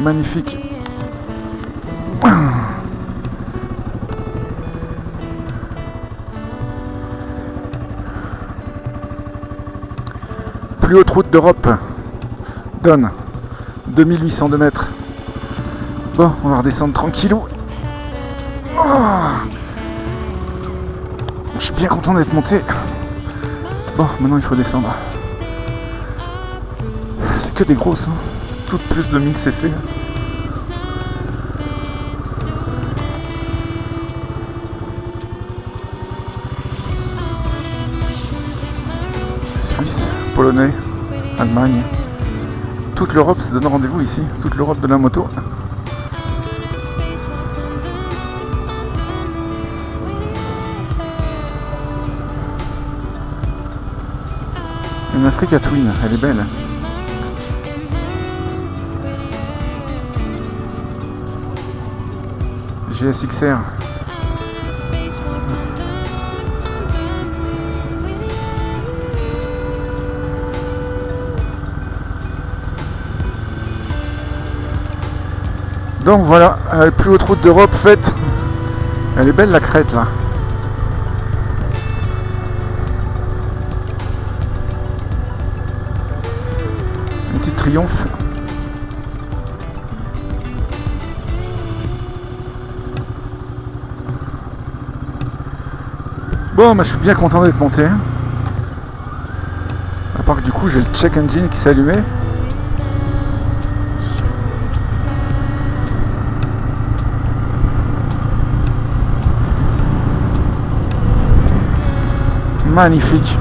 Magnifique. Plus haute route d'Europe donne 2802 mètres. Bon, on va redescendre tranquillou. Oh, je suis bien content d'être monté. Bon, maintenant il faut descendre. C'est que des grosses, hein. Toutes plus de 1000 cc. Suisse, Polonais, Allemagne. Toute l'Europe se donne rendez-vous ici. Toute l'Europe de la moto. Une Africa Twin, elle est belle. GSXR. Donc voilà, la plus haute route d'Europe faite. Elle est belle la crête là. Un petit triomphe. Bon, bah, je suis bien content d'être monté. À part que du coup j'ai le check engine qui s'est allumé. Magnifique.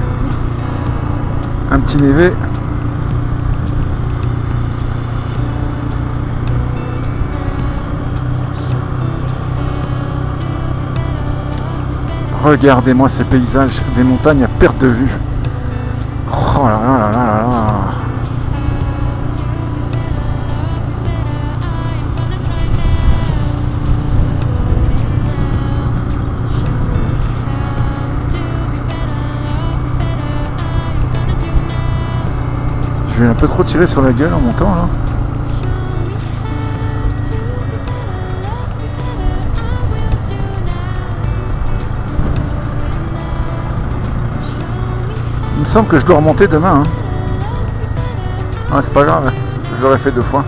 Un petit névé. Regardez-moi ces paysages, des montagnes à perte de vue. Oh là là là là là là. Je vais un peu trop tirer sur la gueule en montant là. Il me semble que je dois remonter demain. Hein. Ah, c'est pas grave, je l'aurais fait 2 fois.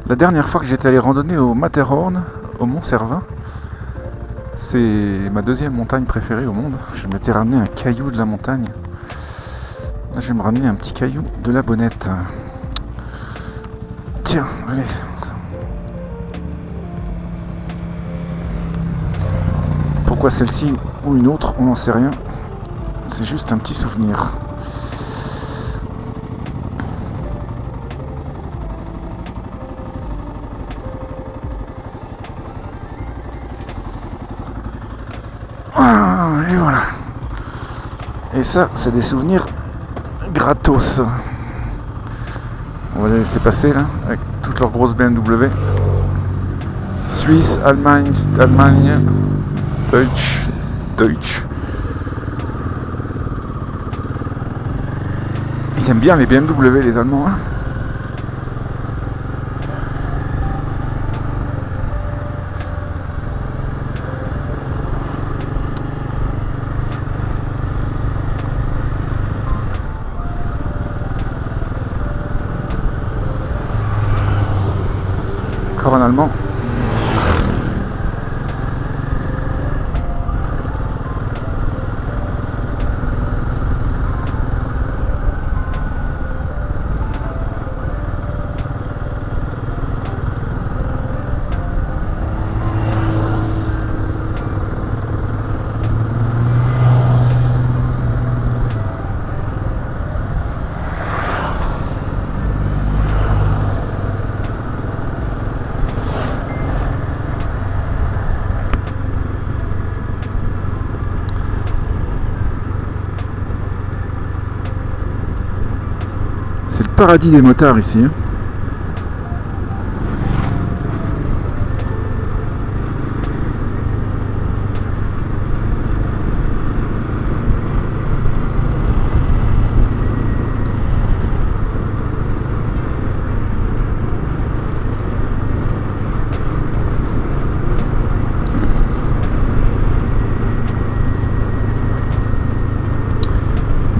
La dernière fois que j'étais allé randonner au Matterhorn, au Mont Cervin, c'est ma deuxième montagne préférée au monde. Je m'étais ramené un caillou de la montagne. Là, je vais me ramener un petit caillou de la Bonnette. Tiens, allez. Pourquoi celle-ci ou une autre, on n'en sait rien. C'est juste un petit souvenir. Et voilà. Et ça, c'est des souvenirs gratos. On va les laisser passer là, avec toutes leurs grosses BMW. Suisse, Allemagne, Deutsch. Ils aiment bien les BMW, les Allemands. Hein. Un allemand. paradis des motards ici. Hein.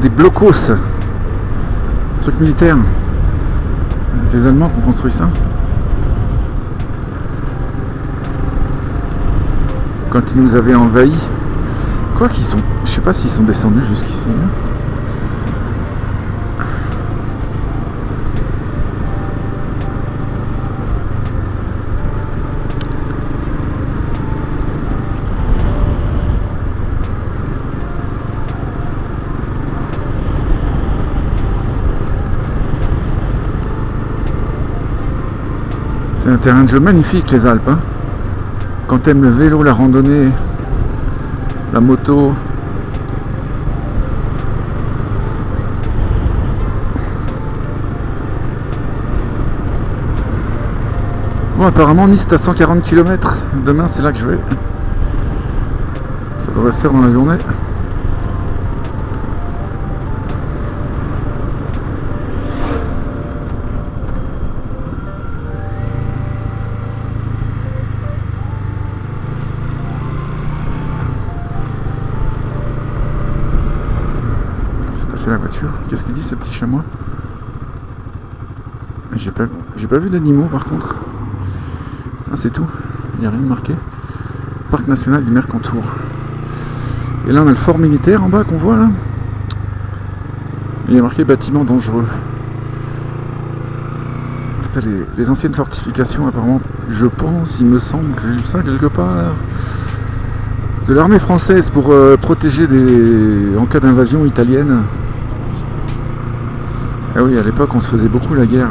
Des blocos, truc militaire. C'est les Allemands qui ont construit ça. Quand ils nous avaient envahis. Quoi qu'ils sont. Je sais pas s'ils sont descendus jusqu'ici. Hein. C'est un terrain de jeu magnifique, les Alpes. Hein. Quand t'aimes le vélo, la randonnée, la moto. Bon, apparemment, Nice est à 140 km. Demain, c'est là que je vais. Ça devrait se faire dans la journée. C'est la voiture. Qu'est-ce qu'il dit, ce petit chamois? J'ai pas vu d'animaux par contre. Ah, c'est tout. Il n'y a rien de marqué. Parc national du Mercantour. Et là on a le fort militaire en bas qu'on voit là. Il y a marqué bâtiment dangereux. C'était les anciennes fortifications apparemment, je pense, il me semble que j'ai lu ça quelque part là, de l'armée française pour protéger en cas d'invasion italienne. Ah oui, à l'époque, on se faisait beaucoup la guerre.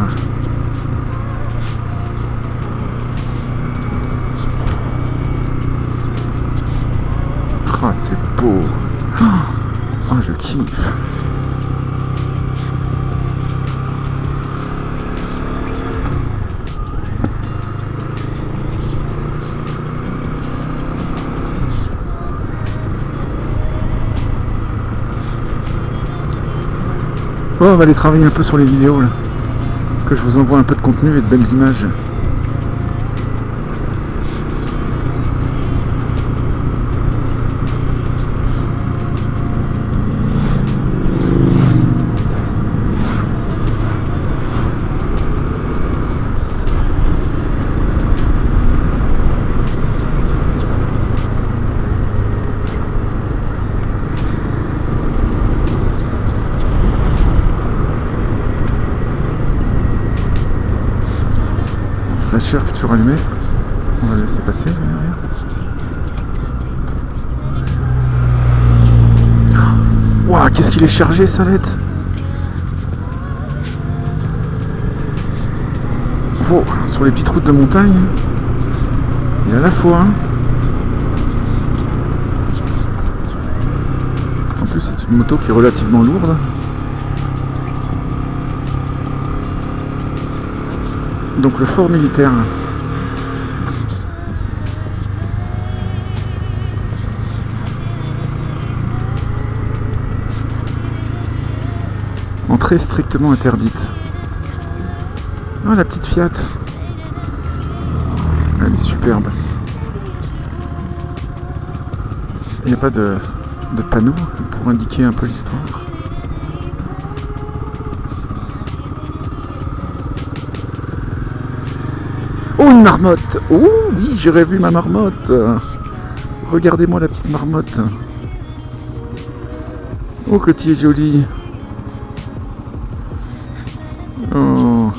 Ah, c'est beau. Ah, je kiffe. Bon, on va aller travailler un peu sur les vidéos là. Que je vous envoie un peu de contenu et de belles images. Flasher qui est toujours allumé. On va le laisser passer derrière. Waouh, qu'est-ce qu'il est chargé, Salette. Oh, sur les petites routes de montagne, il y a la fois. Hein. En plus, c'est une moto qui est relativement lourde. Donc le fort militaire. Entrée strictement interdite. Ah, la petite Fiat. Elle est superbe. Il n'y a pas de panneau pour indiquer un peu l'histoire. Oh, une marmotte! Oh oui, j'aurais vu ma marmotte! Regardez-moi la petite marmotte! Oh, que tu es jolie! Oh!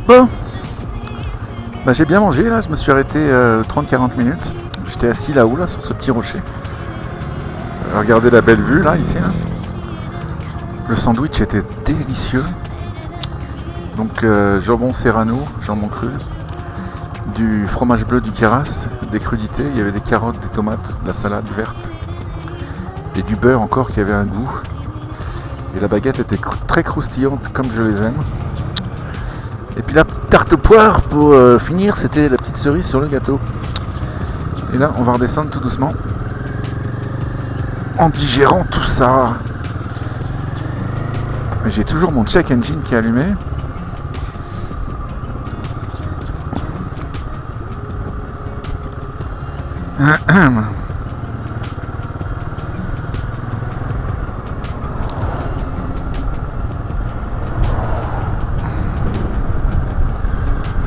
Bon! Bah, j'ai bien mangé là, je me suis arrêté 30-40 minutes. J'étais assis là-haut, là, sur ce petit rocher. Regardez la belle vue là, ici. Là. Le sandwich était délicieux. Donc jambon serrano, jambon cru, du fromage bleu du Queyras, des crudités, il y avait des carottes, des tomates, de la salade verte. Et du beurre encore qui avait un goût. Et la baguette était très croustillante comme je les aime. Et puis la petite tarte aux poires pour finir, c'était la petite cerise sur le gâteau. Et là, on va redescendre tout doucement. En digérant tout ça. J'ai toujours mon check engine qui est allumé.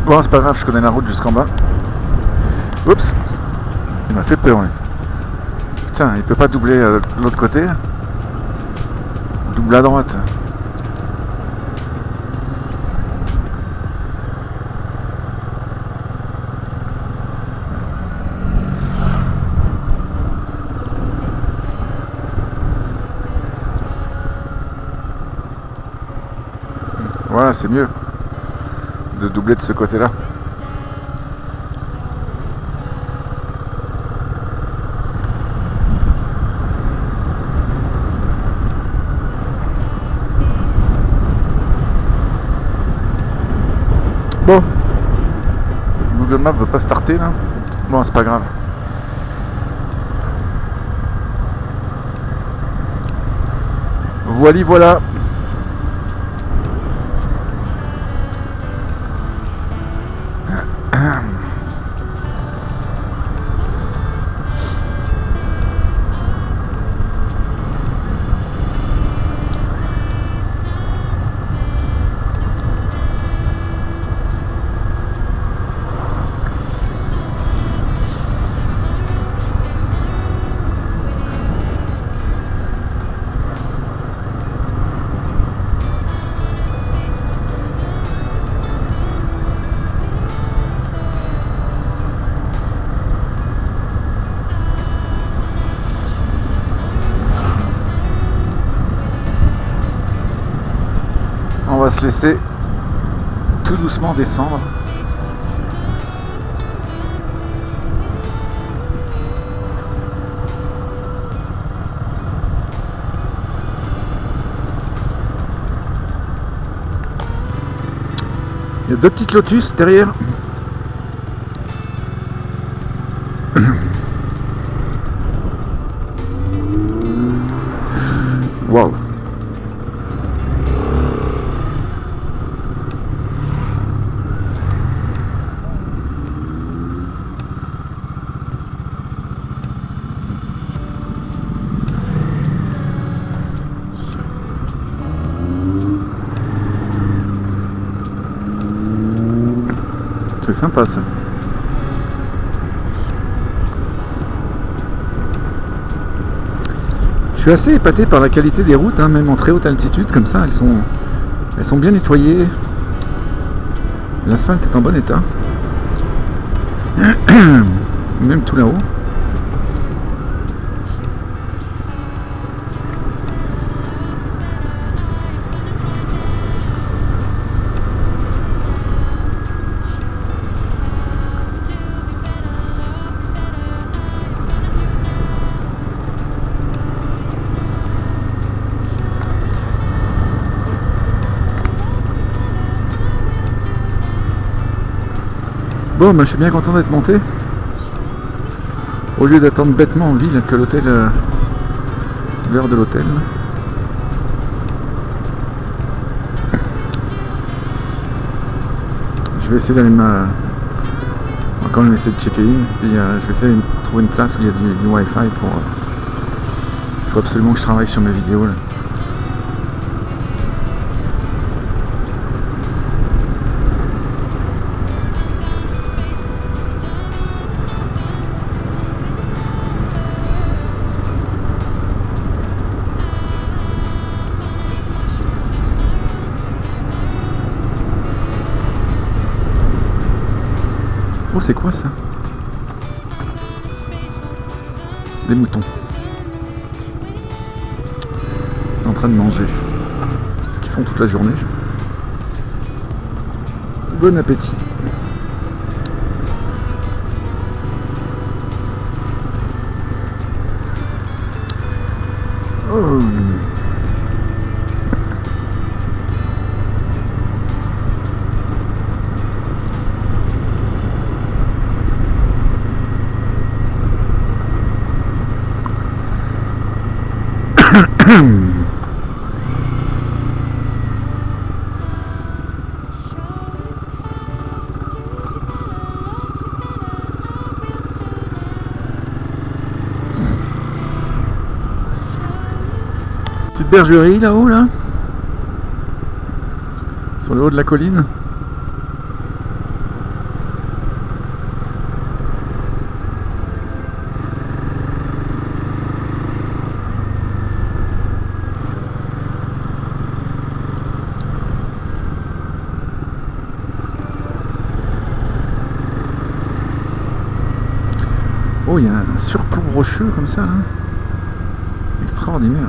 Bon, c'est pas grave, je connais la route jusqu'en bas. Oups, il m'a fait peur, lui. Putain, il peut pas doubler de l'autre côté. Double à droite. Voilà, c'est mieux de doubler de ce côté-là. Bon, Google Maps veut pas starter là. Bon, c'est pas grave. Voilà. On va se laisser tout doucement descendre. Il y a deux petites Lotus derrière. Waouh. C'est sympa ça. Je suis assez épaté par la qualité des routes, hein, même en très haute altitude, comme ça, elles sont bien nettoyées. L'asphalte est en bon état. Même tout là-haut. Bon, bah, je suis bien content d'être monté. Au lieu d'attendre bêtement en ville que l'hôtel, l'heure de l'hôtel. Je vais essayer d'aller on va quand même essayer de checker in. Puis je vais essayer de trouver une place où il y a du Wi-Fi pour. Il faut absolument que je travaille sur mes vidéos là. Oh, c'est quoi ça? Des moutons. C'est en train de manger. C'est ce qu'ils font toute la journée. Bon appétit. Oh. Petite bergerie là-haut, là, sur le haut de la colline. Oh, il y a un surplomb rocheux comme ça, là. Extraordinaire.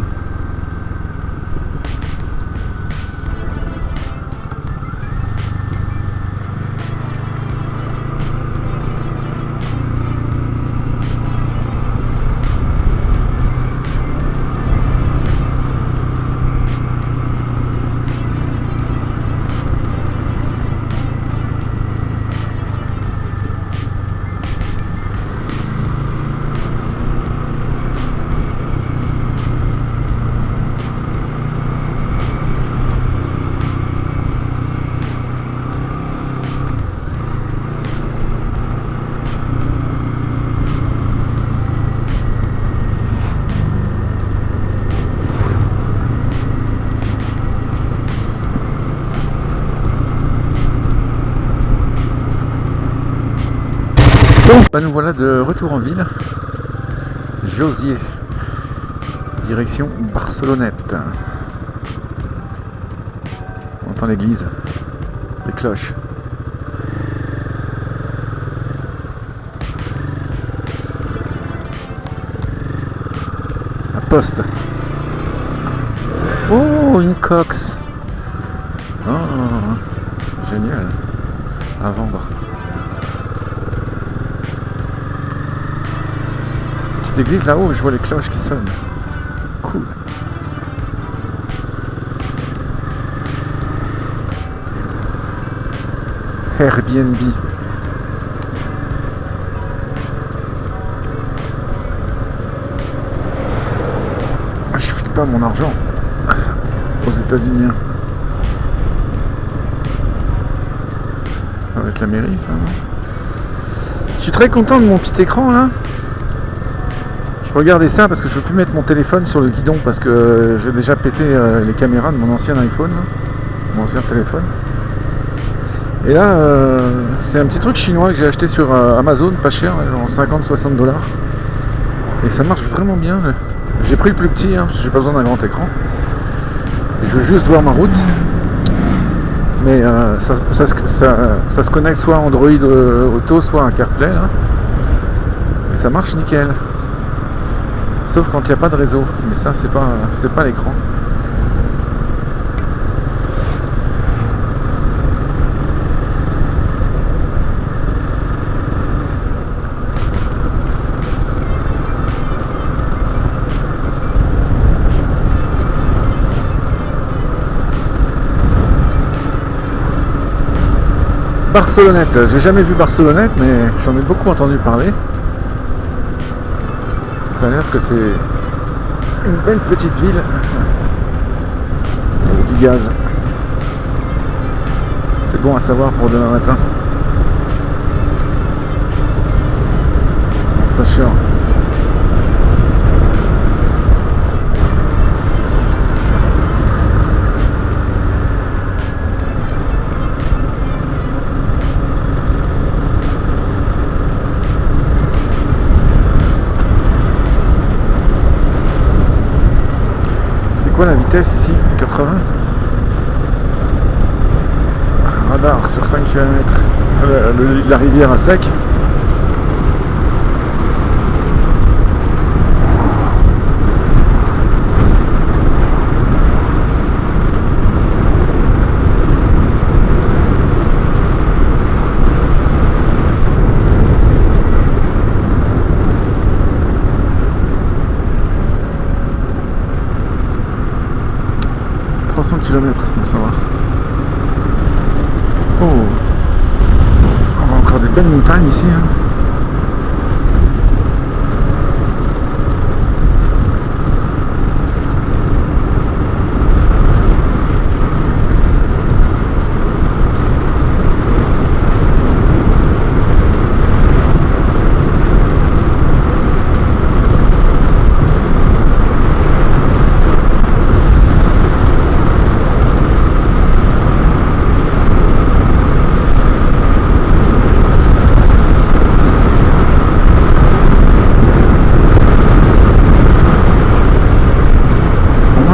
Bon, bah nous voilà de retour en ville. Josier, direction Barcelonnette. On entend l'église, les cloches. La poste. Oh, une cox. Oh, génial. À vendre. Église là-haut, je vois les cloches qui sonnent. Cool. Airbnb. Je file pas mon argent aux États-Unis. Ça va être la mairie, ça. Je suis très content de mon petit écran là. Regardez ça parce que je ne veux plus mettre mon téléphone sur le guidon parce que j'ai déjà pété les caméras de mon ancien iPhone, là, mon ancien téléphone. Et là, c'est un petit truc chinois que j'ai acheté sur Amazon, pas cher, genre 50-60 $. Et ça marche vraiment bien. J'ai pris le plus petit parce que j'ai pas besoin d'un grand écran. Je veux juste voir ma route. Mais ça se connecte soit à Android Auto, soit à CarPlay. Là. Et ça marche nickel. Sauf quand il n'y a pas de réseau, mais ça c'est pas l'écran. Barcelonnette, j'ai jamais vu Barcelonnette, mais j'en ai beaucoup entendu parler. Ça a l'air que c'est une belle petite ville avec du gaz. C'est bon à savoir pour demain matin. Fâcheur. Quoi la vitesse ici? 80. Radar sur 5 km. La rivière à sec. 300 km, ça va. Oh, on a encore des belles montagnes ici. Hein.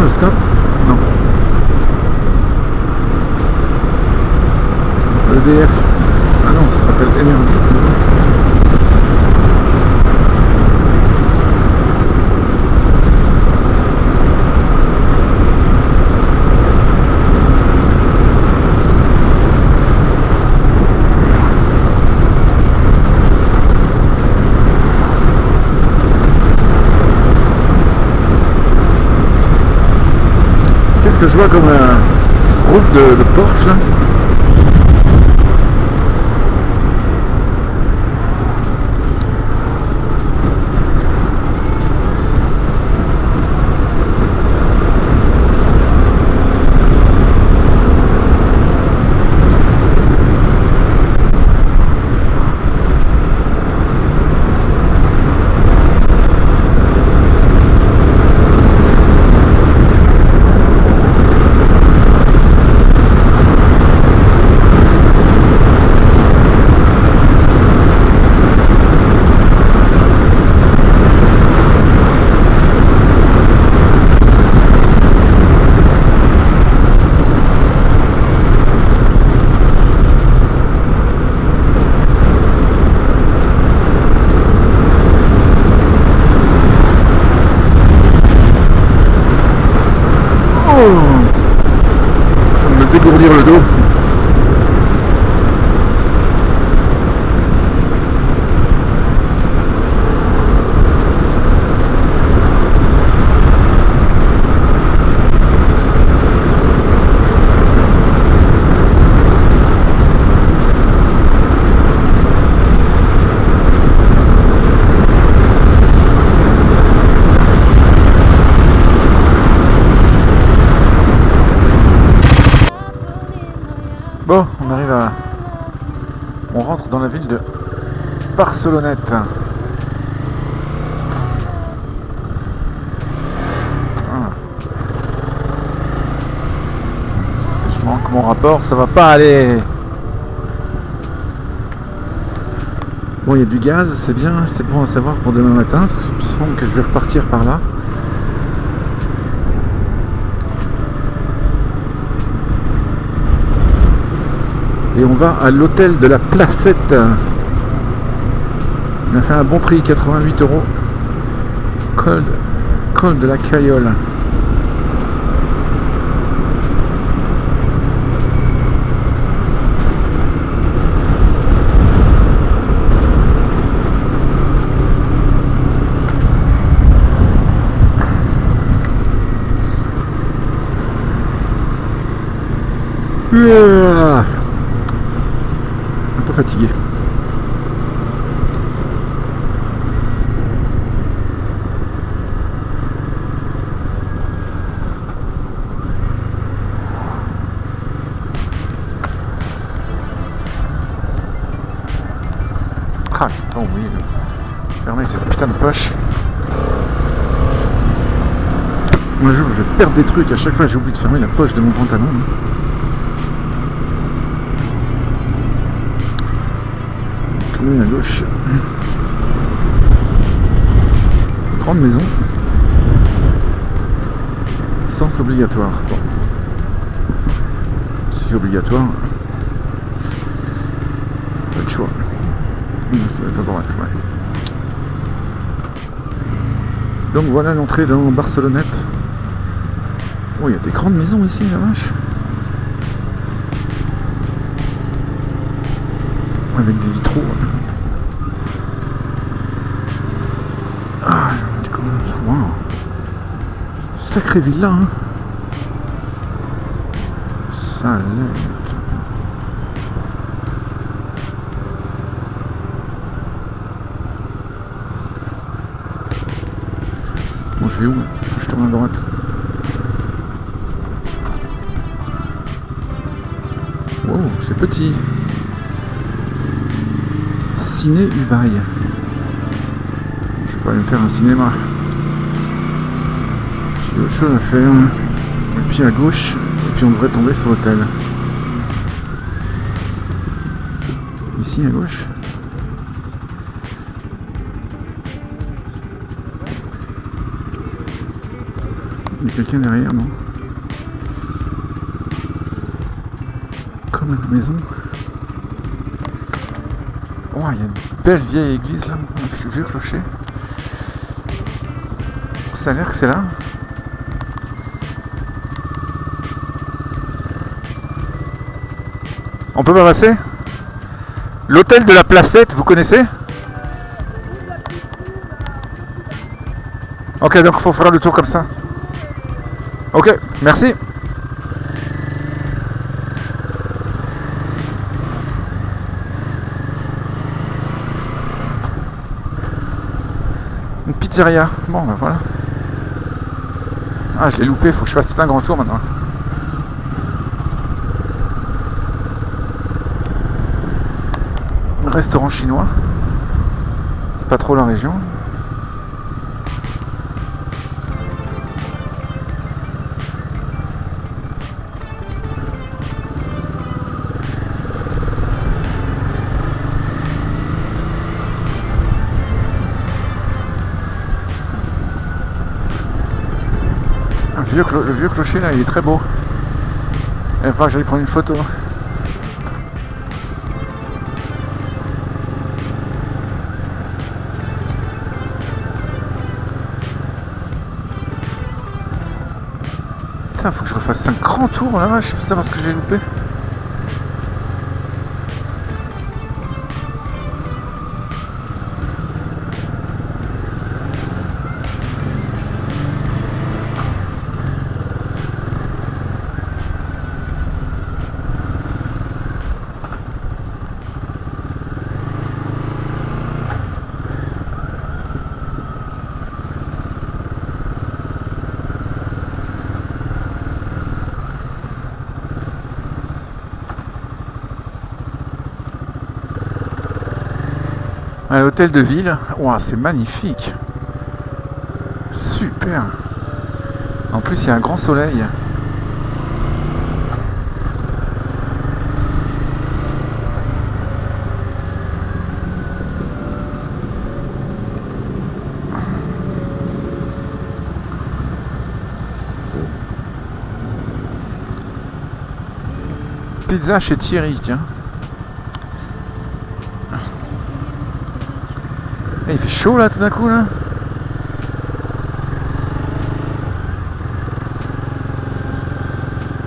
Stop? Non. EDF. Ah non, ça s'appelle Enerdis. Qu'est-ce que je vois comme route de Porsche là? Ça va me dégourdir le dos. Bon, on arrive à... On rentre dans la ville de Barcelonnette. Voilà. Si je manque mon rapport, ça va pas aller. Bon, il y a du gaz, c'est bien, c'est bon à savoir pour demain matin, parce qu'il me semble que je vais repartir par là. Et on va à l'hôtel de la Placette. On a fait un bon prix, 88 €. Col de la Cayolle. Un peu fatigué. Ah, j'ai pas oublié de fermer cette putain de poche. Moi je perds des trucs, à chaque fois j'oublie de fermer la poche de mon pantalon. À gauche. Grande maison. Sens obligatoire. Bon. Si c'est obligatoire, pas de choix. Ça va être à droite, ouais. Donc voilà l'entrée dans Barcelonnette. Oh, il y a des grandes maisons ici, la vache. Avec des vitraux. Ah, wow. C'est une sacrée villa, hein. Ça l'est. Bon, je vais où? Je tourne à droite. Wow, c'est petit. Ciné Ubaye. Je vais pas aller me faire un cinéma. J'ai autre chose à faire. Et puis à gauche, et puis on devrait tomber sur l'hôtel. Ici à gauche. Il y a quelqu'un derrière, non? Comme à la maison. Oh, il y a une belle vieille église là, un vieux clocher. Ça a l'air que c'est là. On peut pas passer? L'hôtel de la Placette, vous connaissez? Ok, donc il faut faire le tour comme ça. Ok, merci. Une pizzeria. Bon, ben voilà. Ah, je l'ai loupé, il faut que je fasse tout un grand tour maintenant. Restaurant chinois. C'est pas trop la région. Le vieux clocher là, il est très beau. Il va falloir que j'aille prendre une photo. Putain, faut que je refasse un grand tour là, je sais pas savoir ce que j'ai loupé. À l'hôtel de ville, wow, c'est magnifique. Super. En plus, il y a un grand soleil. Pizza chez Thierry, tiens. Il fait chaud là tout d'un coup là.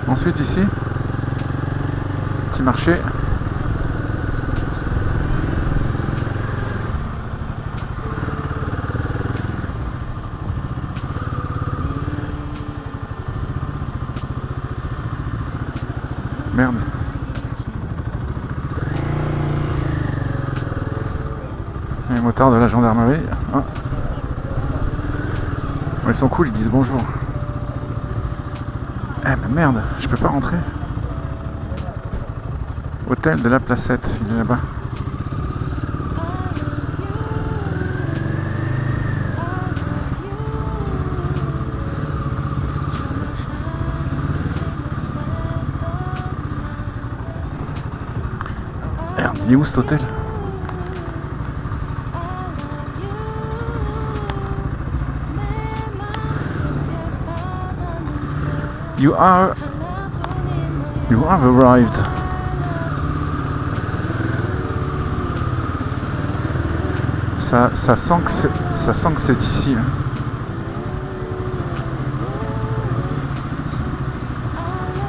Ensuite ici, petit marché. Merde. Les motards de la gendarmerie. Ah. Ils sont cool, ils disent bonjour. Eh ben merde, je peux pas rentrer. Hôtel de la Placette, il est là-bas. Merde, il est où cet hôtel ? You have arrived. Ça sent que c'est ici. Là.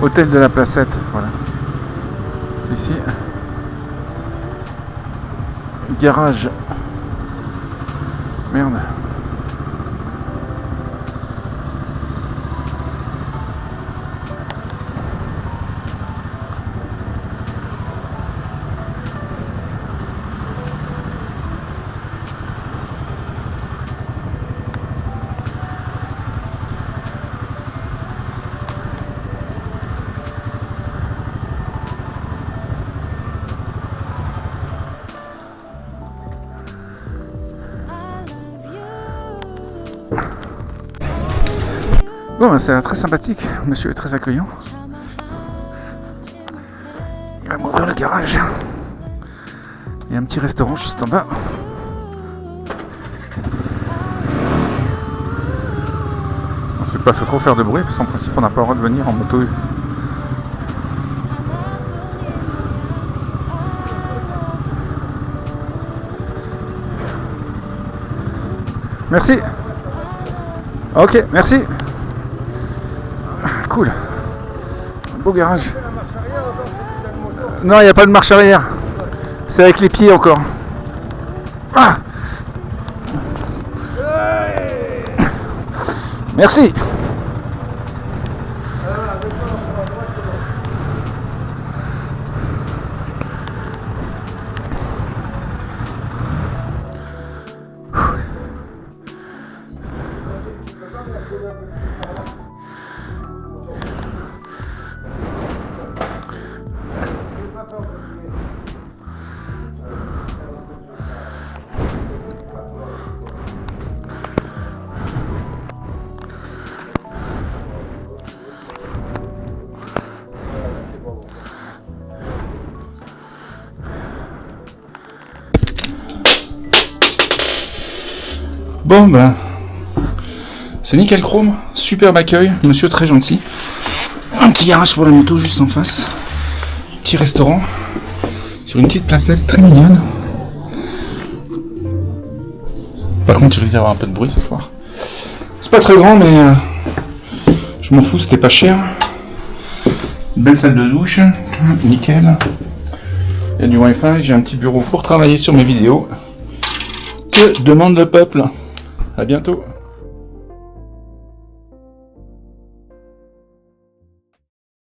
Hôtel de la Placette, voilà. C'est ici. Garage. Merde. Bon, ben, c'est très sympathique. Monsieur est très accueillant. Il va m'ouvrir le garage. Il y a un petit restaurant juste en bas. On sait pas trop faire de bruit parce qu'en principe on n'a pas le droit de venir en moto. Merci. Ok, merci. Cool. Un beau garage. Non, il n'y a pas de marche arrière. C'est avec les pieds encore. Ah. Merci. Bon ben, c'est nickel chrome, superbe accueil, monsieur très gentil. Un petit garage pour la moto juste en face. Petit restaurant sur une petite placette très mignonne. Par contre, il risque d'y avoir un peu de bruit ce soir. C'est pas très grand, mais je m'en fous, c'était pas cher. Belle salle de douche, nickel. Il y a du Wi-Fi, j'ai un petit bureau pour travailler sur mes vidéos. Que demande le peuple? À bientôt.